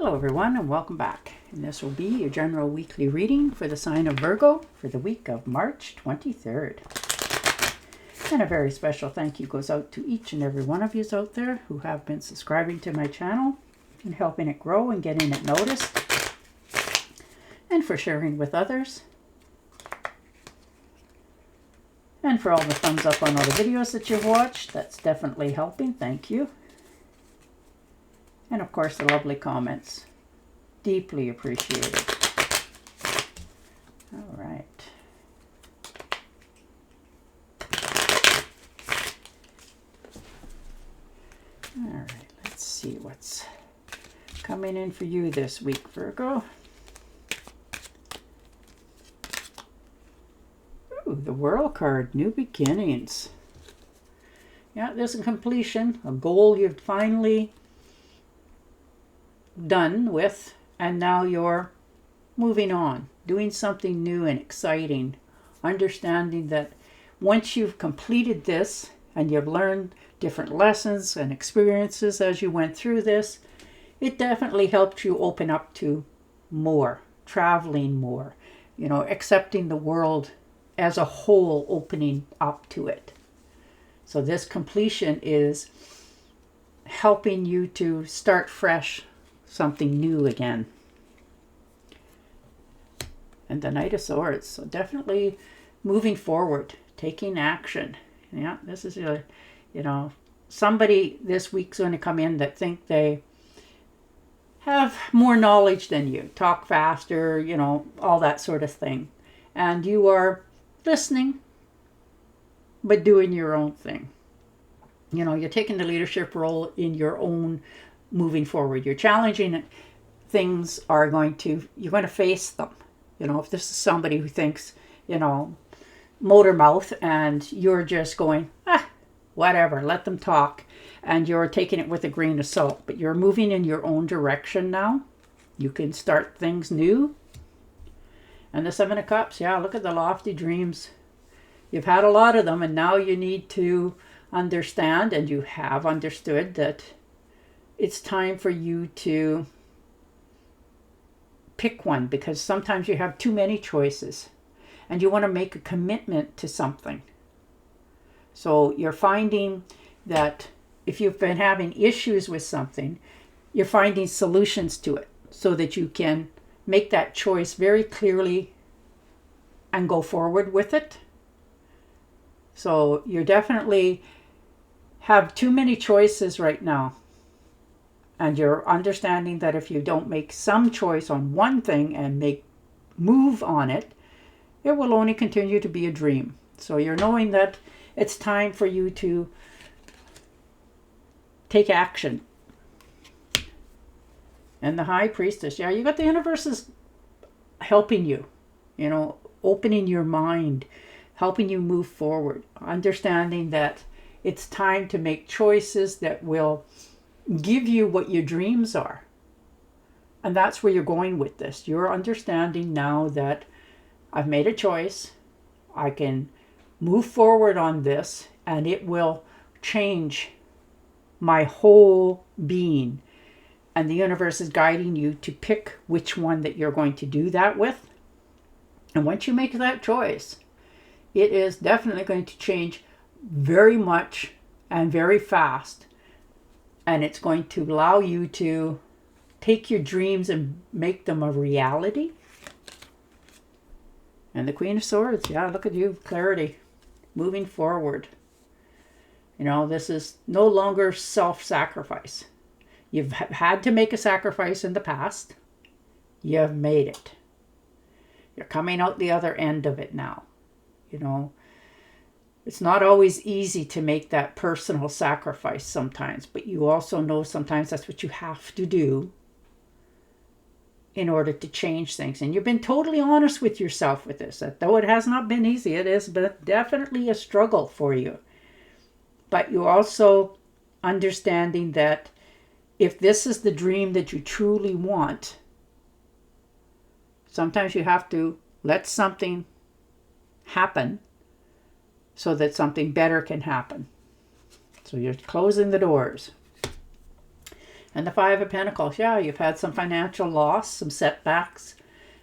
Hello everyone and welcome back. And this will be your general weekly reading for the sign of Virgo for the week of March 23rd. And a very special thank you goes out to each and every one of you out there who have been subscribing to my channel and helping it grow and getting it noticed, and for sharing with others, and for all the thumbs up on all the videos that you've watched. That's definitely helping. Thank you. And of course the lovely comments. Deeply appreciated. All right. All right, let's see what's coming in for you this week, Virgo. Ooh, the World card, new beginnings. Yeah, there's a completion, a goal you've finally done with, and now you're moving on, doing something new and exciting, understanding that once you've completed this and you've learned different lessons and experiences as you went through this, it definitely helped you open up to more, traveling more, accepting the world as a whole, opening up to it. So this completion is helping you to start fresh, something new again. And the Knight of Swords, so definitely moving forward, taking action. Yeah, this is somebody this week's going to come in that think they have more knowledge than you, talk faster, all that sort of thing. And you are listening, but doing your own thing. You're taking the leadership role in your own moving forward. You're challenging things, you're going to face them. If this is somebody who thinks, motor mouth, and you're just going, whatever, let them talk, and you're taking it with a grain of salt, but you're moving in your own direction now. You can start things new. And the Seven of Cups, yeah, look at the lofty dreams. You've had a lot of them, and now you need to understand, and you have understood, that it's time for you to pick one, because sometimes you have too many choices and you want to make a commitment to something. So you're finding that if you've been having issues with something, you're finding solutions to it so that you can make that choice very clearly and go forward with it. So you definitely have too many choices right now. And you're understanding that if you don't make some choice on one thing and move on it, it will only continue to be a dream. So you're knowing that it's time for you to take action. And the High Priestess, yeah, you got the universe is helping you, opening your mind, helping you move forward, understanding that it's time to make choices that will give you what your dreams are. And that's where you're going with this. You're understanding now that I've made a choice. I can move forward on this, and it will change my whole being. And the universe is guiding you to pick which one that you're going to do that with. And once you make that choice, it is definitely going to change very much and very fast. And it's going to allow you to take your dreams and make them a reality. And the Queen of Swords, yeah, look at you, clarity, moving forward. This is no longer self-sacrifice. You've had to make a sacrifice in the past. You've made it. You're coming out the other end of it now. It's not always easy to make that personal sacrifice sometimes, but you also know sometimes that's what you have to do in order to change things. And you've been totally honest with yourself with this, that though it has not been easy, it is definitely a struggle for you. But you're also understanding that if this is the dream that you truly want, sometimes you have to let something happen so that something better can happen. So you're closing the doors. And the Five of Pentacles, yeah, you've had some financial loss, some setbacks,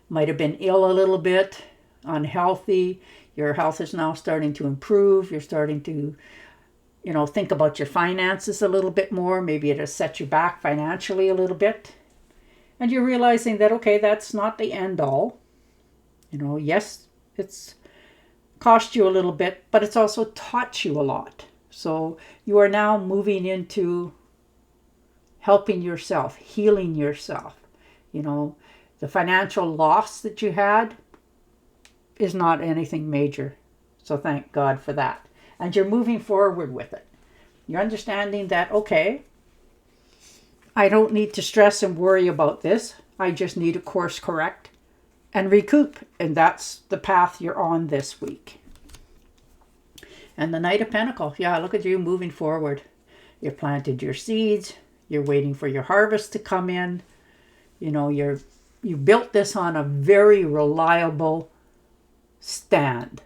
might have been ill a little bit, unhealthy. Your health is now starting to improve. You're starting to, think about your finances a little bit more. Maybe it has set you back financially a little bit. And you're realizing that, okay, that's not the end all. Yes, it's cost you a little bit, but it's also taught you a lot. So you are now moving into helping yourself, healing yourself. The financial loss that you had is not anything major. So thank God for that. And you're moving forward with it. You're understanding that, okay, I don't need to stress and worry about this. I just need to course correct and recoup. And that's the path you're on this week. And the Knight of Pentacles, yeah, look at you moving forward. You planted your seeds. You're waiting for your harvest to come in. You built this on a very reliable stand.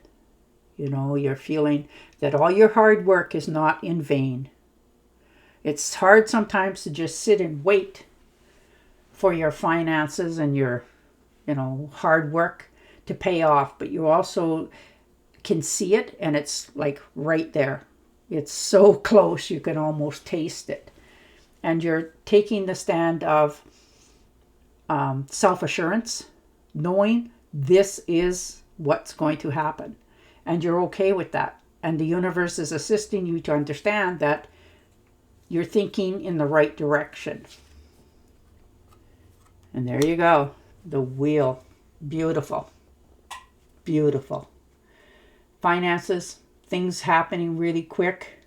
You're feeling that all your hard work is not in vain. It's hard sometimes to just sit and wait for your finances and your, hard work to pay off. But you also can see it, and it's like right there. It's so close you can almost taste it. And you're taking the stand of self-assurance, knowing this is what's going to happen. And you're okay with that. And the universe is assisting you to understand that you're thinking in the right direction. And there you go. The wheel. Beautiful. Beautiful. Finances, things happening really quick.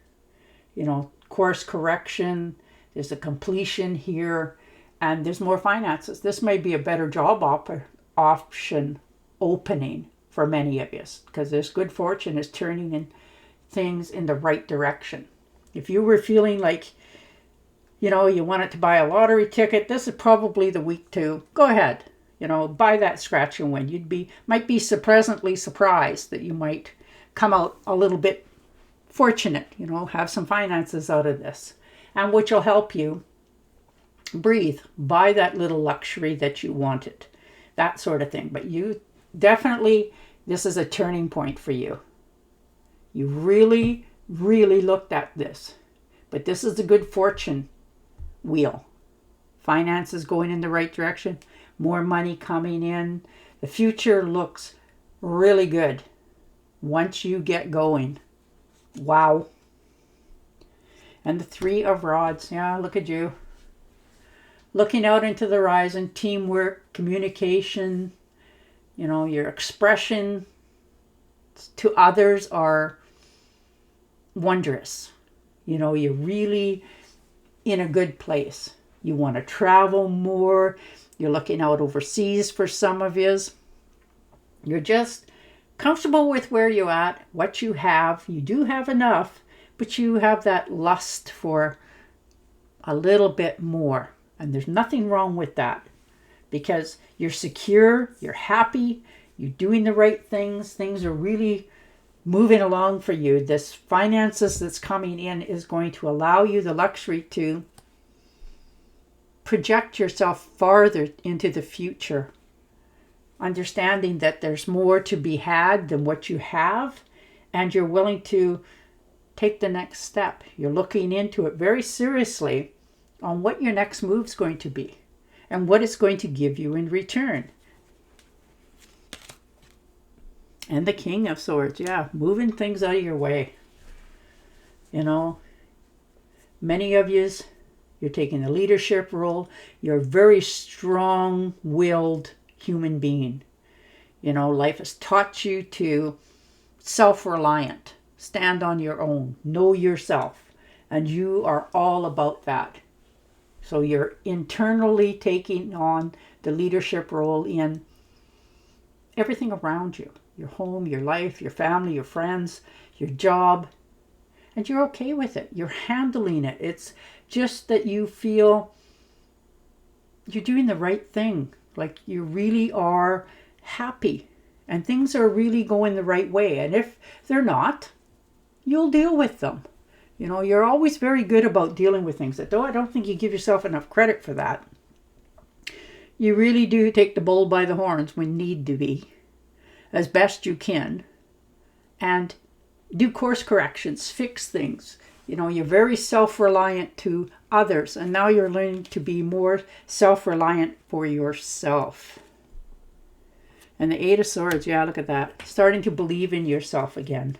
Course correction. There's a completion here. And there's more finances. This may be a better job option opening for many of you, because this good fortune is turning in things in the right direction. If you were feeling like, you wanted to buy a lottery ticket, this is probably the week to go ahead, buy that scratch and win. Might be pleasantly surprised that you might come out a little bit fortunate, have some finances out of this, and which will help you breathe, buy that little luxury that you wanted, that sort of thing. But you definitely, this is a turning point for you. You really, really looked at this. But this is a good fortune wheel. Finances going in the right direction, more money coming in. The future looks really good once you get going. Wow. And the Three of Rods. Yeah, look at you. Looking out into the horizon, teamwork, communication, your expression to others are wondrous. You're really in a good place. You want to travel more. You're looking out overseas for some of you. You're just comfortable with where you're at, what you have. You do have enough, but you have that lust for a little bit more. And there's nothing wrong with that, because you're secure, you're happy, you're doing the right things. Things are really moving along for you. This finances that's coming in is going to allow you the luxury to project yourself farther into the future, understanding that there's more to be had than what you have, and you're willing to take the next step. You're looking into it very seriously on what your next move's going to be and what it's going to give you in return. And the King of Swords, yeah, moving things out of your way. Many of yous, you're taking a leadership role. You're a very strong-willed human being. Life has taught you to self-reliant, stand on your own, know yourself, and you are all about that. So you're internally taking on the leadership role in everything around you. Your home, your life, your family, your friends, your job. And you're okay with it. You're handling it. It's just that you feel you're doing the right thing. Like you really are happy. And things are really going the right way. And if they're not, you'll deal with them. You know, you're always very good about dealing with things. Though I don't think you give yourself enough credit for that. You really do take the bull by the horns when need to be, as best you can, and do course corrections, fix things. You know, you're very self-reliant to others, and now you're learning to be more self-reliant for yourself. And the Eight of Swords, yeah, look at that. Starting to believe in yourself again.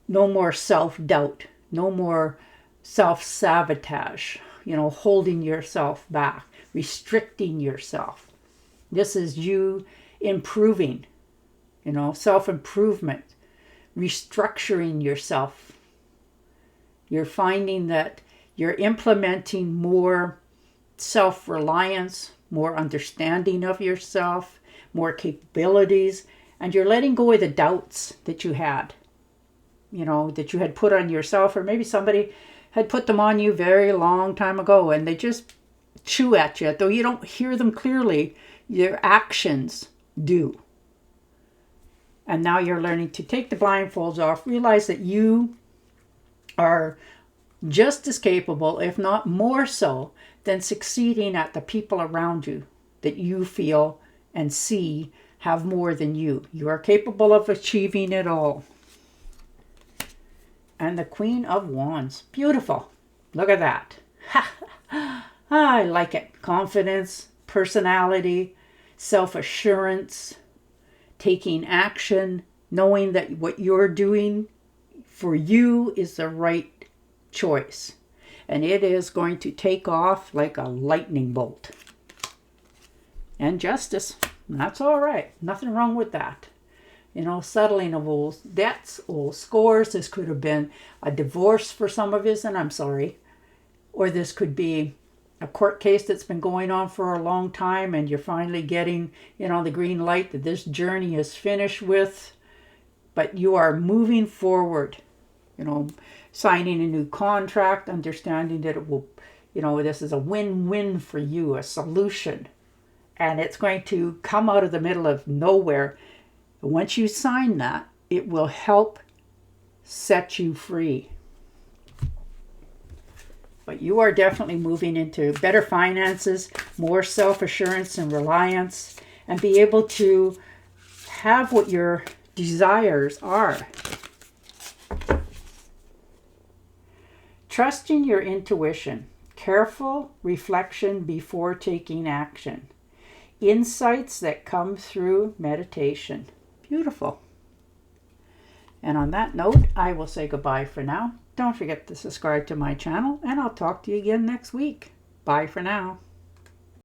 No more self-doubt. No more self-sabotage. You know, holding yourself back. Restricting yourself. This is you improving. You know, self-improvement. Restructuring yourself. You're finding that you're implementing more self-reliance, more understanding of yourself, more capabilities, and you're letting go of the doubts that you had, you know, that you had put on yourself, or maybe somebody had put them on you very long time ago, and they just chew at you. Though you don't hear them clearly, your actions do. And now you're learning to take the blindfolds off, realize that you are just as capable, if not more so, than succeeding at the people around you that you feel and see have more than you. You are capable of achieving it all. And the Queen of Wands. Beautiful. Look at that. I like it. Confidence, personality, self-assurance, taking action, knowing that what you're doing for you is the right choice. And it is going to take off like a lightning bolt. And Justice. That's all right. Nothing wrong with that. You know, settling of old debts, old scores. This could have been a divorce for some of us, and I'm sorry. Or this could be a court case that's been going on for a long time, and you're finally getting, you know, the green light that this journey is finished with. But you are moving forward. You know, signing a new contract, understanding that it will, you know, this is a win-win for you, a solution. And it's going to come out of the middle of nowhere. Once you sign that, it will help set you free. But you are definitely moving into better finances, more self-assurance and reliance, and be able to have what your desires are. Trusting your intuition. Careful reflection before taking action. Insights that come through meditation. Beautiful. And on that note, I will say goodbye for now. Don't forget to subscribe to my channel, and I'll talk to you again next week. Bye for now.